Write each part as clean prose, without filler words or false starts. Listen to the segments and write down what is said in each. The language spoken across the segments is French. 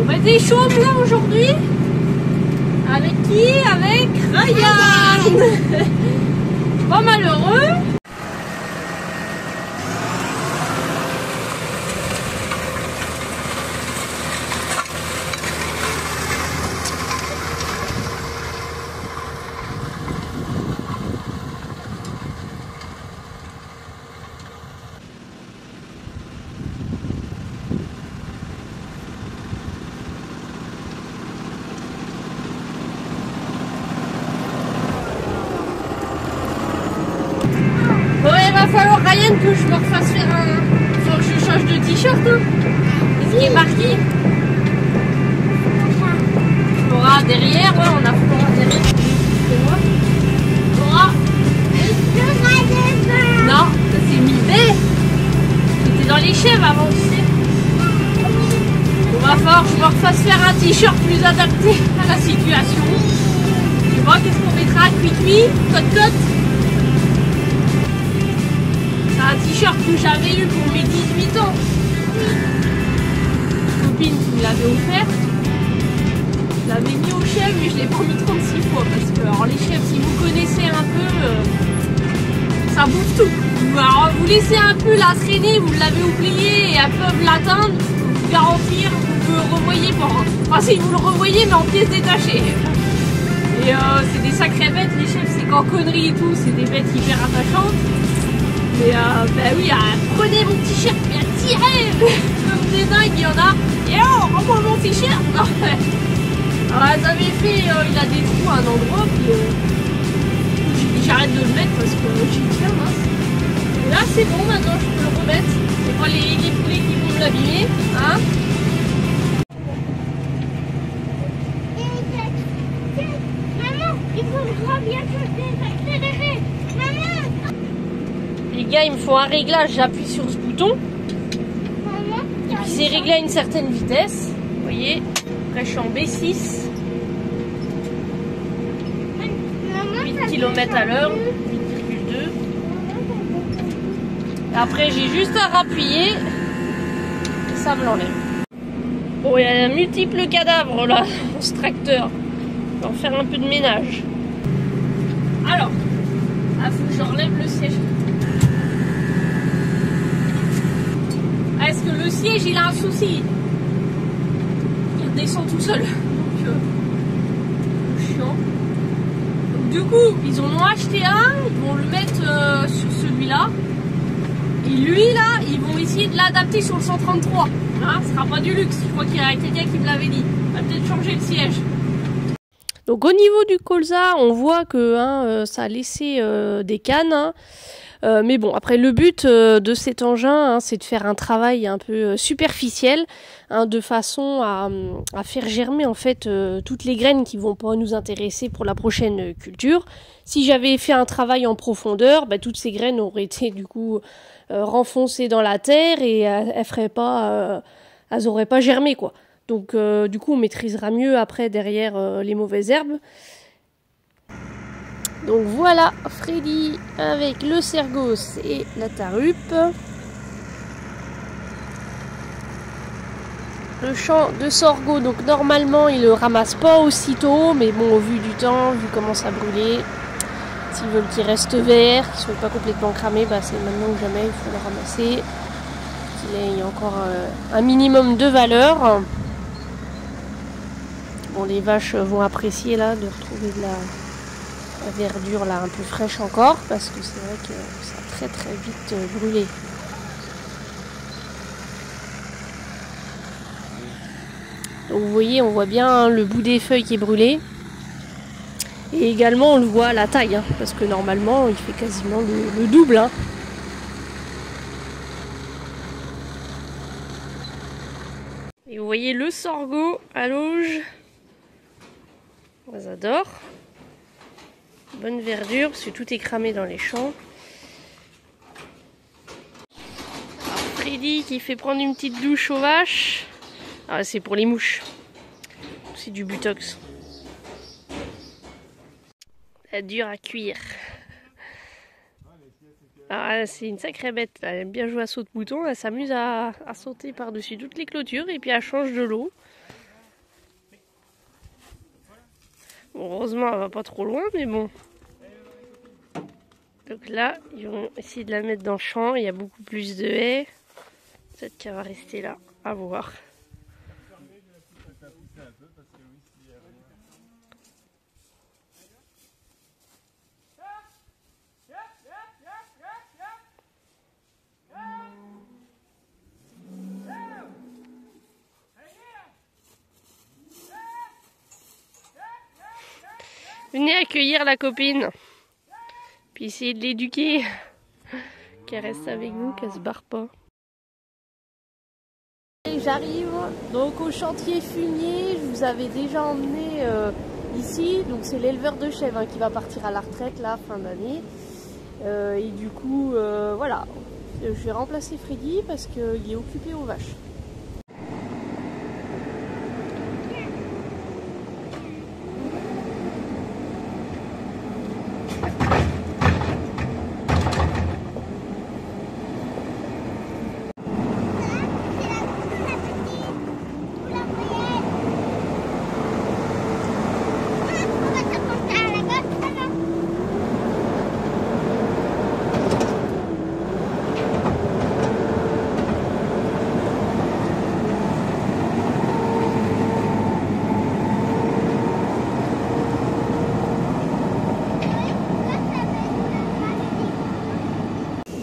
On était chaud blanc aujourd'hui. Avec qui? Avec Ryan. Pas malheureux. Il va falloir, Ryan, que je me refasse faire un... Faut que je change de t-shirt, hein. Qu'est-ce qui est marqué? Flora derrière, ouais, on a Flora derrière. C'est moi. Flora. Non, ça c'est Milbet. C'était dans les chèvres avant, tu sais. Il va falloir que je me refasse faire un t-shirt plus adapté à la situation. Je sais pas, qu'est-ce qu'on mettra? Cuit-cuit, côte-côte. C'est un t-shirt que j'avais eu pour mes 18 ans. Une copine qui me l'avait offert. Je l'avais mis aux chèvres, mais je l'ai pas mis 36 fois. Parce que alors, les chèvres, si vous connaissez un peu, ça bouffe tout. Alors, vous laissez un peu la traîner, vous l'avez oublié et elles peuvent l'atteindre. Vous garantir, vous le revoyez pas. Enfin, si vous le revoyez, mais en pièces détachées. Et c'est des sacrées bêtes, les chèvres, c'est qu'en conneries et tout, c'est des bêtes hyper attachantes. Et bah oui, prenez mon t-shirt, bien tirez comme des dingues, il y en a. Et oh, rends-moi mon t-shirt. Alors elles avaient fait, il a des trous à un endroit, puis j'ai dit j'arrête de le mettre parce que j'ai dit tiens mince. Et là c'est bon, maintenant je peux le remettre. C'est pas les poulets qui vont me l'abîmer, hein. Maman, il faudra bientôt désaccélérer. Maman. Les gars, il me faut un réglage, j'appuie sur ce bouton. Et puis c'est réglé à une certaine vitesse. Vous voyez, après je suis en B6. 8 km à l'heure, 8,2. Après j'ai juste à rappuyer et ça me l'enlève. Bon, il y a multiples cadavres là dans ce tracteur. Je vais en faire un peu de ménage. Alors, il faut que j'enlève le siège. Est-ce que le siège il a un souci? Il redescend tout seul. Donc, chiant. Donc, du coup, ils en ont acheté un, ils vont le mettre sur celui-là. Et lui là, ils vont essayer de l'adapter sur le 133. Hein, ce sera pas du luxe, je crois qu'il y a quelqu'un qui me l'avait dit. On va peut-être changer le siège. Donc au niveau du colza, on voit que ça a laissé des cannes. Hein. Mais bon, après le but de cet engin, hein, c'est de faire un travail un peu superficiel, hein, de façon à faire germer en fait toutes les graines qui vont pas nous intéresser pour la prochaine culture. Si j'avais fait un travail en profondeur, bah, toutes ces graines auraient été du coup renfoncées dans la terre et elles auraient pas germé quoi. Donc du coup on maîtrisera mieux après derrière les mauvaises herbes. Donc voilà Freddy avec le Sergos et la tarupe. Le champ de sorgho, donc normalement il le ramasse pas aussitôt, mais bon au vu du temps, vu comment ça brûlait, s'ils veulent qu'il reste vert, qu'il soit pas complètement cramé, bah c'est maintenant ou jamais, il faut le ramasser. Il y a encore un minimum de valeur. Bon, les vaches vont apprécier là de retrouver de la verdure là un peu fraîche encore, parce que c'est vrai que ça a très très vite brûlé. Donc vous voyez, on voit bien le bout des feuilles qui est brûlé. Et également on le voit à la taille, hein, parce que normalement il fait quasiment le double. Hein. Et vous voyez le sorgho à l'auge. On adore. Bonne verdure, parce que tout est cramé dans les champs. Alors Freddy qui fait prendre une petite douche aux vaches. Ah, c'est pour les mouches. C'est du butox. Elle est dure à cuire. Ah, c'est une sacrée bête. Elle aime bien jouer à saut de mouton. Elle s'amuse à sauter par-dessus toutes les clôtures et puis elle change de l'eau. Heureusement, elle va pas trop loin, mais bon. Donc là, ils vont essayer de la mettre dans le champ. Il y a beaucoup plus de haies. Peut-être qu'elle va rester là, à voir. Venez accueillir la copine. Puis essayer de l'éduquer. Qu'elle reste avec nous, qu'elle se barre pas. J'arrive donc au chantier fumier. Je vous avais déjà emmené ici. Donc c'est l'éleveur de chèvres qui va partir à la retraite là, fin d'année. Et du coup, voilà. Je vais remplacer Freddy parce qu'il est occupé aux vaches.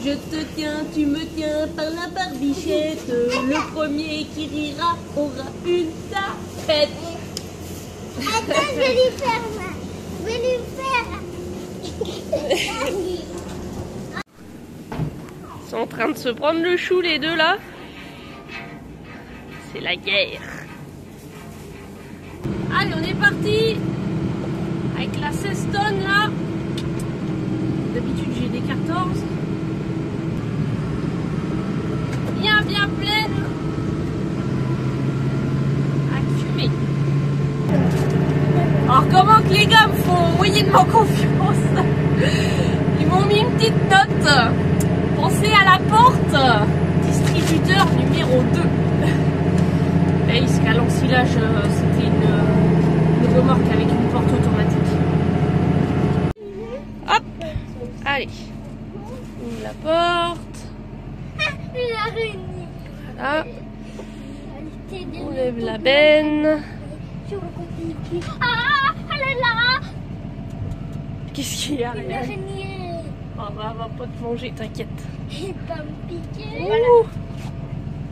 Je te tiens, tu me tiens par la barbichette. Le premier qui rira aura une tapette. Attends, je vais lui faire mal. Je vais lui faire. Ils sont en train de se prendre le chou les deux là. C'est la guerre. Allez, on est parti avec la 16 tonnes là. D'habitude j'ai des 14. Bien pleine à fumer. Alors comment que les gars me font moyennement confiance. Ils m'ont mis une petite note. Pensez à la porte. Distributeur numéro 2. Là jusqu'à l'ensilage c'était une remorque avec une porte automatique. Hop. Allez. Ouvre la porte. L'araignée. Là. On lève la benne. Ah, elle est là. Qu'est-ce qu'il y a, Ariane? L'araignée. Oh, bah, elle va pas te manger, t'inquiète. Elle va me piquer. Ouh.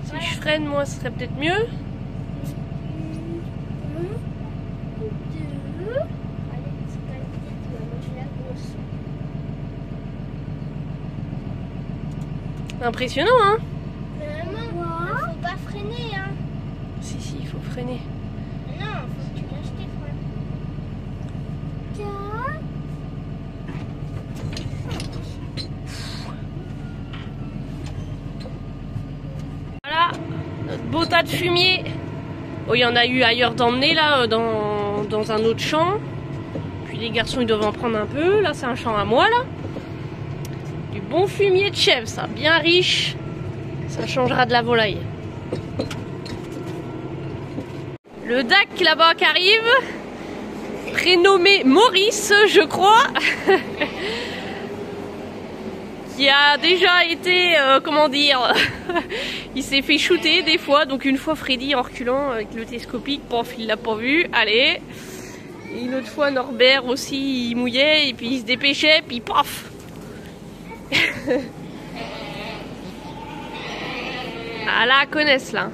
Si je freine, moi, ce serait peut-être mieux. 1, 2. Allez, c'est pas vite, tu vas manger la grosse. Impressionnant, hein? Maman, faut pas freiner, hein. Si, il faut freiner. Non, faut que tu lâches tes freins. Tiens. Voilà, notre beau tas de fumier. Oh, il y en a eu ailleurs d'emmener, là, dans un autre champ. Puis les garçons, ils doivent en prendre un peu. Là, c'est un champ à moi, là. Du bon fumier de chèvre, ça, bien riche. Ça changera de la volaille. Le DAC là-bas qui arrive, prénommé Maurice, je crois, qui a déjà été, comment dire, il s'est fait shooter des fois. Donc une fois Freddy en reculant avec le télescopique, pof, il l'a pas vu, allez. Et une autre fois Norbert aussi, il mouillait et puis il se dépêchait, puis paf. Ah là, connaissent là.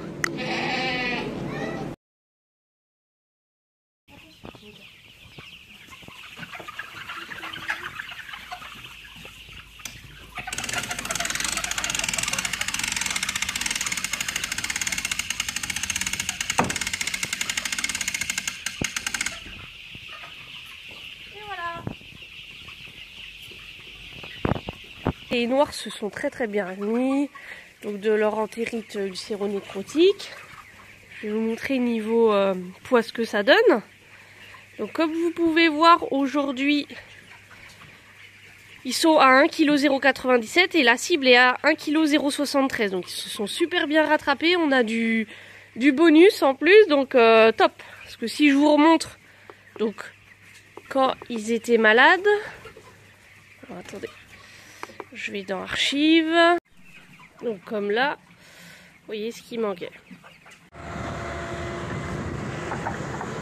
Les noirs se sont très bien remis donc de leur entérite ulcéronécrotique. Je vais vous montrer niveau poids ce que ça donne. Donc comme vous pouvez voir aujourd'hui, ils sont à 1,097 kg et la cible est à 1,073 kg. Donc ils se sont super bien rattrapés. On a du bonus en plus, donc top. Parce que si je vous remontre, donc quand ils étaient malades. Alors, attendez, je vais dans archives. Donc comme là, vous voyez ce qui manquait.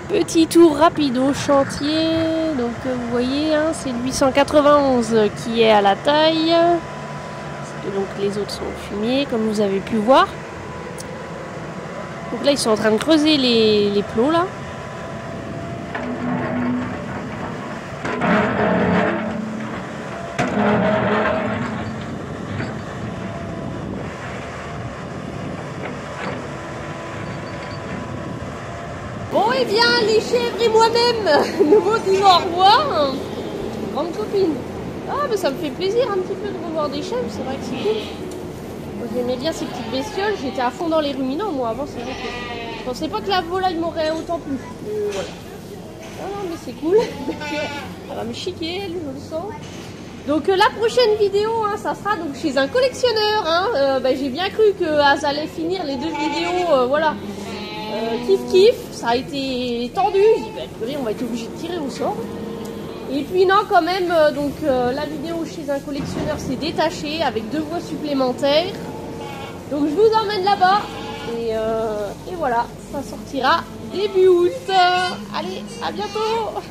Petit tour rapide au chantier. Donc vous voyez, hein, c'est le 891 qui est à la taille. Donc les autres sont fumiers, comme vous avez pu voir. Donc là, ils sont en train de creuser les plots là. Bon, et bien, les chèvres et moi-même, nous vous disons au revoir. Grande copine. Ah, mais ça me fait plaisir un petit peu de revoir des chèvres, c'est vrai que c'est cool. Moi, j'aimais bien ces petites bestioles, j'étais à fond dans les ruminants, moi, avant, c'est vrai que je pensais pas que la volaille m'aurait autant plu. Voilà. Ah, mais c'est cool, ça va me chiquer, elle, je le sens. Donc, la prochaine vidéo, hein, ça sera donc chez un collectionneur. Hein. J'ai bien cru que ça allait finir les 2 vidéos, voilà. Kiff, ça a été tendu, je dis, on va être obligé de tirer au sort. Et puis non, quand même, la vidéo chez un collectionneur s'est détachée avec 2 voix supplémentaires. Donc je vous emmène là-bas et voilà, ça sortira début août. Allez, à bientôt.